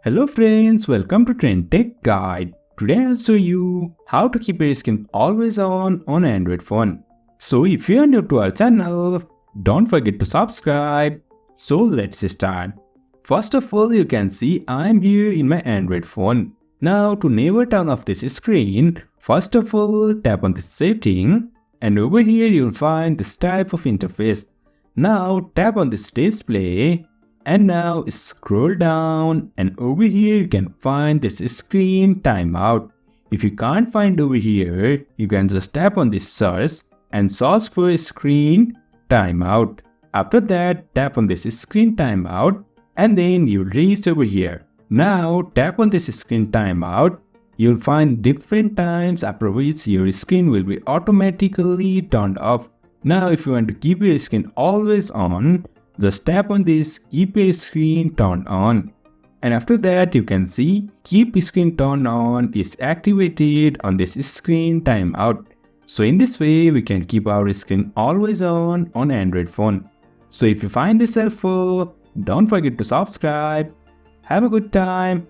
Hello friends, welcome to Trend Tech Guide. Today I'll show you how to keep your screen always on Android phone. So if you are new to our channel, don't forget to subscribe. So let's start. First of all, you can see I'm here in my Android phone. Now to never turn off this screen, first of all tap on this setting and over here you'll find this type of interface. Now tap on this display. And now scroll down and over here you can find this screen timeout. If you can't find over here, you can just tap on this search and search for screen timeout. After that, tap on this screen timeout and then you'll reach over here. Now tap on this screen timeout. You'll find different times after which your screen will be automatically turned off. Now if you want to keep your screen always on, just tap on this keep your screen turned on. And after that you can see keep screen turned on is activated on this screen timeout. So in this way we can keep our screen always on Android phone. So if you find this helpful, don't forget to subscribe. Have a good time.